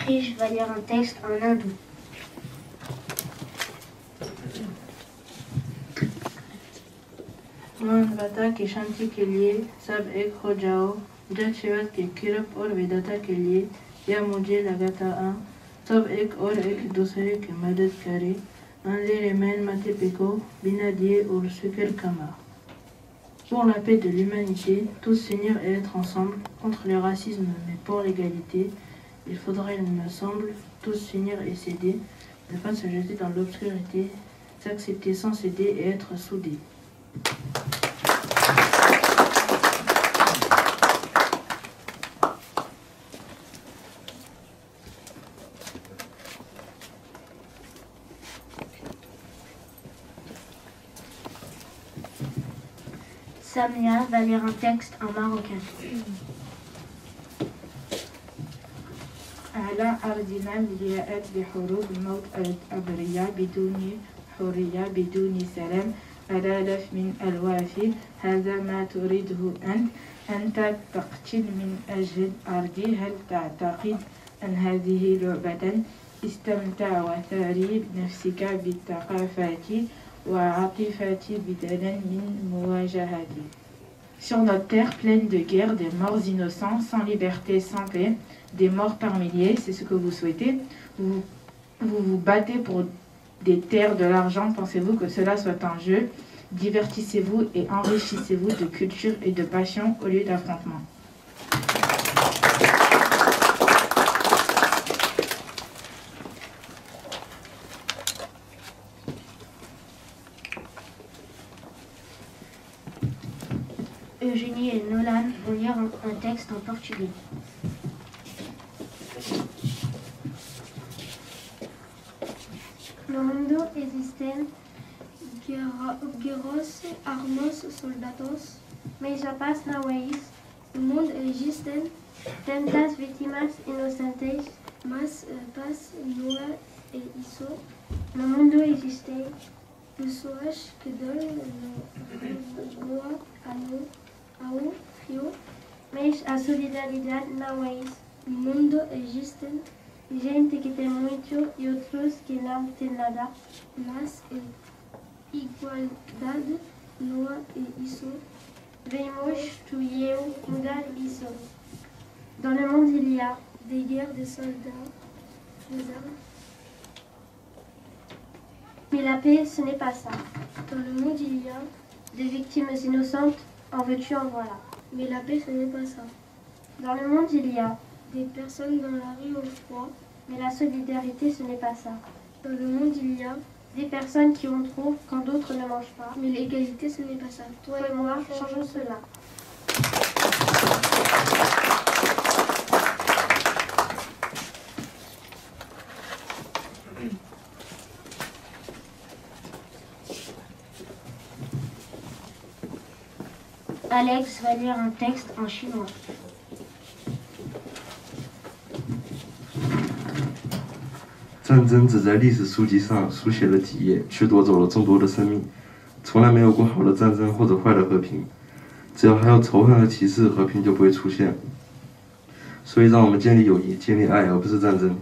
Krish va lire un texte en hindou. मन बता की शांति के लिए सब एक हो जाओ, जग शिवत के किरप और विदता के लिए यह मुझे लगाता आ, सब एक और एक दूसरे की मदद करे, अंधेरे में माथे पिको बिना दिए और सुकर कमा. Pour la paix de l'humanité, tous s'unir et être ensemble contre le racisme, mais pour l'égalité, il faudrait, il me semble, tous s'unir et s'aider, ne pas se jeter dans l'obscurité, s'accepter sans céder et être soudés. Samia va lire un texte en marocain. على أرضنا مليئات بحروب الموت الأبرياء بدون حرية بدون سلام آلاف من الوافي هذا ما تريده أنت تقتل من أجل أرضي هل تعتقد أن هذه لعبة استمتع وثري بنفسك بالثقافات وعاطفة بدلا من مواجهتي. Sur notre terre pleine de guerres, des morts innocents, sans liberté, sans paix, des morts par milliers, c'est ce que vous souhaitez. Vous vous battez pour des terres, de l'argent, pensez-vous que cela soit un jeu? Divertissez-vous et enrichissez-vous de culture et de passion au lieu d'affrontement. Eugénie et Nolan vont lire un texte en portugais. No mundo existem guerras, armas, soldados, mas a paz não é isso. No mundo existem tantas vítimas inocentes, mas a paz não é isso. No mundo existem pessoas que dão rua ao frio, mas a solidariedade não é isso. No mundo existem gente que tem muito e outros que não têm nada, mas igualdade não é isso. Vamos tu e eu mudar isso. Dans le monde, il y a des guerres, des soldats, des armes. Mais la paix, ce n'est pas ça. Dans le monde, il y a des victimes innocentes, en veux-tu, en voilà. Mais la paix, ce n'est pas ça. Dans le monde, il y a des personnes dans la rue au froid, mais la solidarité, ce n'est pas ça. Dans le monde, il y a des personnes qui ont trop quand d'autres ne mangent pas, mais l'égalité, ce n'est pas ça. Toi et moi, changeons cela. Alex va lire un texte en chinois. 战争只在历史书籍上书写了几页，却夺走了众多的生命。从来没有过好的战争或者坏的和平，只要还有仇恨和歧视，和平就不会出现。所以，让我们建立友谊，建立爱，而不是战争。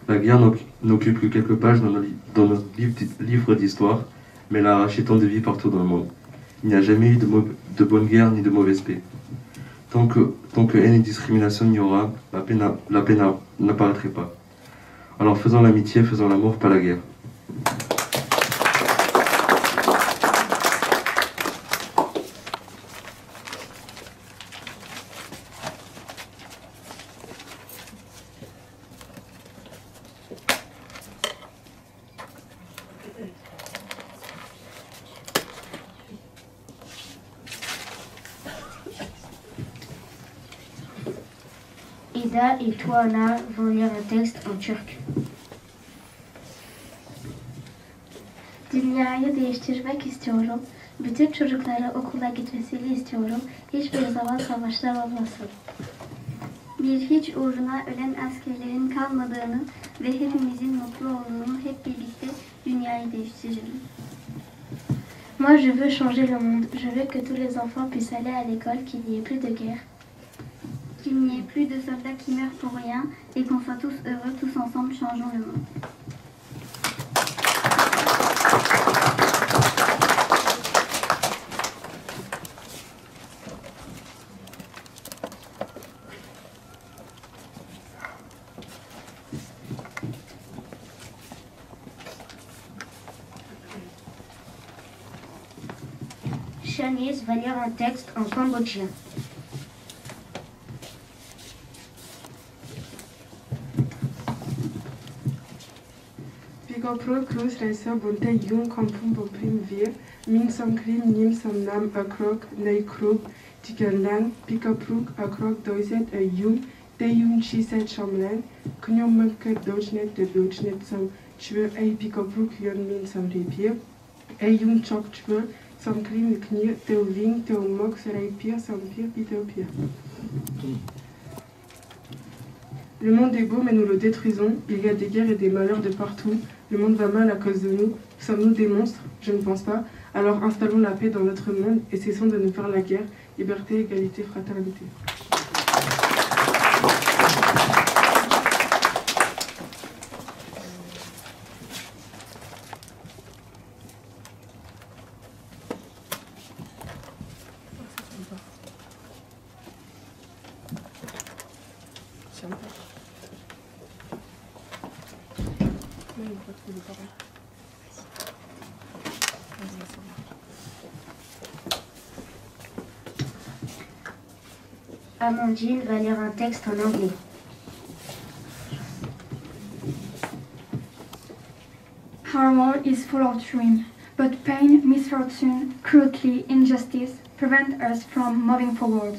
La guerre n'occupe que quelques pages dans nos livres d'histoire, mais elle a arraché tant de vies partout dans le monde. Il n'y a jamais eu de bonne guerre ni de mauvaise paix. Tant que haine et discrimination il y aura, la paix n'apparaîtrait pas. Alors faisons l'amitié, faisons l'amour, pas la guerre. Ida et Tuana vont lire un texte en turc. Dünyayı değiştirmek istiyorum. Bütün çocuklara okula gitmesini istiyorum. Hiçbir zaman savaşlar olmasın. Bir hiç uğruna ölen askerlerin kalmadığını ve hepimizin mutlu olduğunu hep birlikte dünyayı değiştirelim. Moi, je veux changer le monde. Je veux que tous les enfants puissent aller à l'école, qu'il n'y ait plus de guerre. qu'il n'y ait plus de soldats qui meurent pour rien et qu'on soit tous heureux, tous ensemble, changeons le monde. Shanice va lire un texte en cambodgien. Pigopro Cruz Resa Bunte Yung Kampum Boprim Vir, Min Sam Krim Nim Sam Nam Akrok, Nei Krug, Tigerland, Pikapruk Akrok Doizet a Yung, De Yung Chiset Shamlan, Kunyom Mulker Dojnet de Dojnet Sam Chwe A Pikapruk Yon Min Sam Repier, A Yung Chok Chwe, Sam Krim Knir, Teo Ving, Teo Mox Repier, Sam Pir, Pitopia. Le monde est beau, mais nous le détruisons. Il y a des guerres et des malheurs de partout. Le monde va mal à cause de nous. Sommes-nous des monstres? Je ne pense pas. Alors installons la paix dans notre monde et cessons de nous faire la guerre. Liberté, égalité, fraternité. Amandine va lire un texte en anglais. Our world is full of dreams, but pain, misfortune, cruelty, injustice prevent us from moving forward.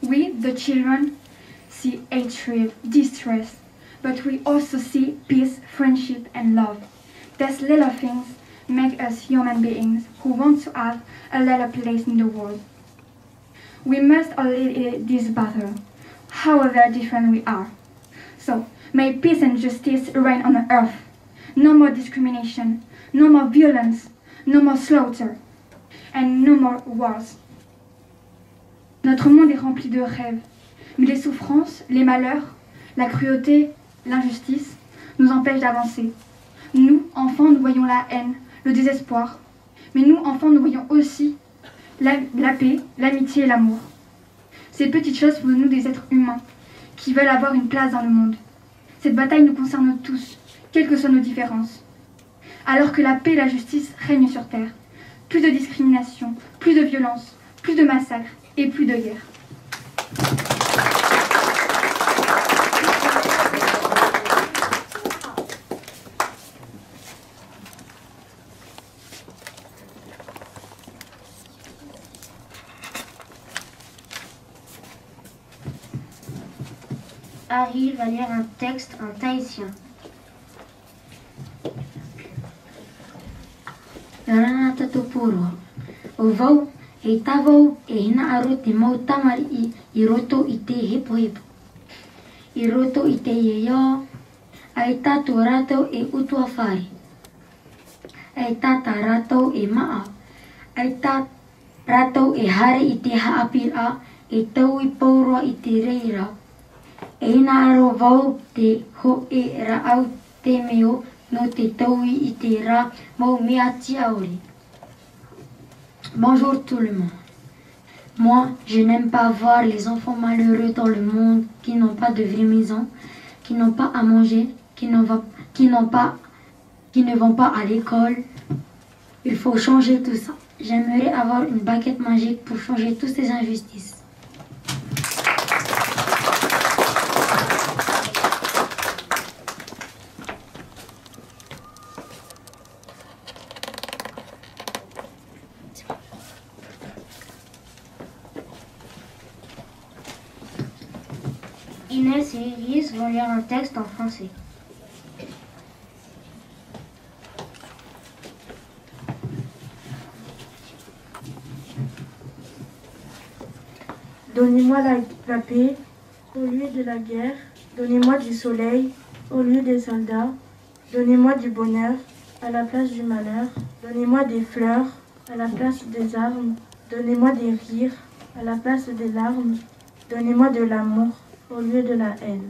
We, the children, see hatred, distress, but we also see peace, friendship, and love. These little things make us human beings who want to have a little place in the world. We must all lead this battle, however different we are. So, may peace and justice reign on earth. No more discrimination, no more violence, no more slaughter, and no more wars. Notre monde est rempli de rêves, mais les souffrances, les malheurs, la cruauté, l'injustice nous empêchent d'avancer. Nous, enfants, nous voyons la haine, le désespoir, mais nous, enfants, nous voyons aussi la paix, l'amitié et l'amour. Ces petites choses font de nous des êtres humains qui veulent avoir une place dans le monde. Cette bataille nous concerne tous, quelles que soient nos différences. Alors que la paix et la justice règnent sur terre, plus de discrimination, plus de violence, plus de massacres et plus de guerre. Harry va lire un texte en tahitien. Yarana tatopuro. O vau e tavau e hina aro te mau tamari I roto I te hepo hepo. I roto I te iea, ai tato rato e utua whare. Ai tata rato e maa. Ai tata rato e hare I te haapira e tau I paurua I te reira. E hina aro vau te ho e raau te meo no te taui I te ra mau mea tia ori. Bonjour tout le monde. Moi, je n'aime pas voir les enfants malheureux dans le monde qui n'ont pas de vraie maison, qui n'ont pas à manger, qui ne vont pas à l'école. Il faut changer tout ça. J'aimerais avoir une baguette magique pour changer toutes ces injustices. Inès et Elise vont lire un texte en français. Donnez-moi la paix au lieu de la guerre. Donnez-moi du soleil au lieu des soldats. Donnez-moi du bonheur à la place du malheur. Donnez-moi des fleurs à la place des armes. Donnez-moi des rires à la place des larmes. Donnez-moi de l'amour au lieu de la haine.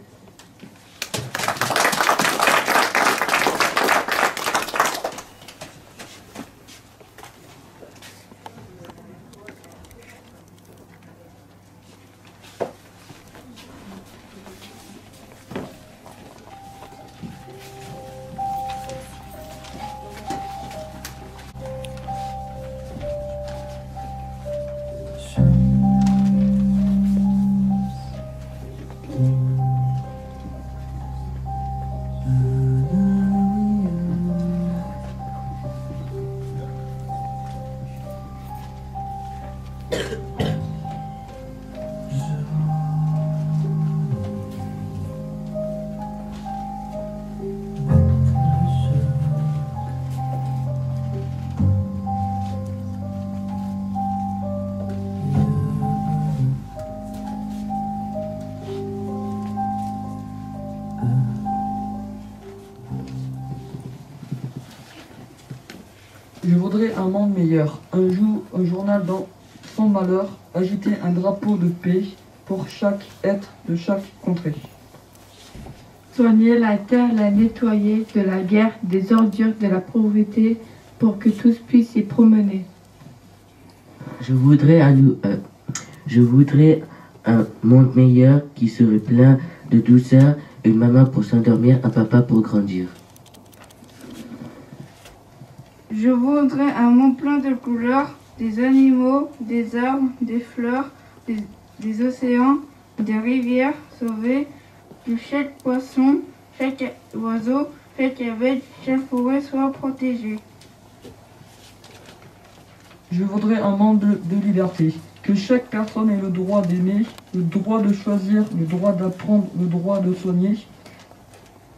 Je voudrais un monde meilleur, un journal sans malheur, agiter un drapeau de paix pour chaque être de chaque contrée. Soigner la terre, la nettoyer de la guerre, des ordures, de la pauvreté, pour que tous puissent s'y promener. Je voudrais un monde meilleur qui serait plein de douceur, une maman pour s'endormir, un papa pour grandir. Je voudrais un monde plein de couleurs, des animaux, des arbres, des fleurs, des océans, des rivières sauvées, que chaque poisson, chaque oiseau, chaque abeille, chaque forêt soit protégée. Je voudrais un monde de liberté, que chaque personne ait le droit d'aimer, le droit de choisir, le droit d'apprendre, le droit de soigner,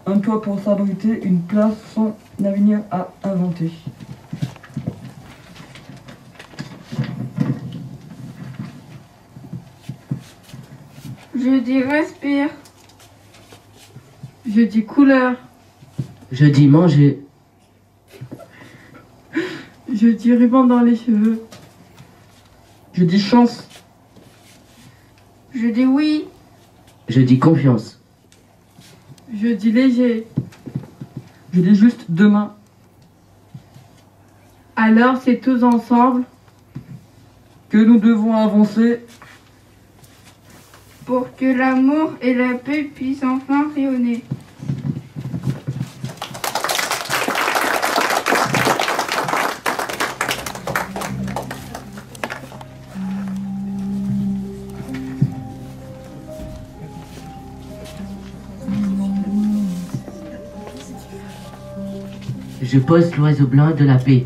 un toit pour s'abriter, une place sans avenir à inventer. Je dis respire. Je dis couleur. Je dis manger. Je dis ruban dans les cheveux. Je dis chance. Je dis oui. Je dis confiance. Je dis léger. Je dis juste demain. Alors c'est tous ensemble que nous devons avancer pour que l'amour et la paix puissent enfin rayonner. Je pose l'oiseau blanc de la paix.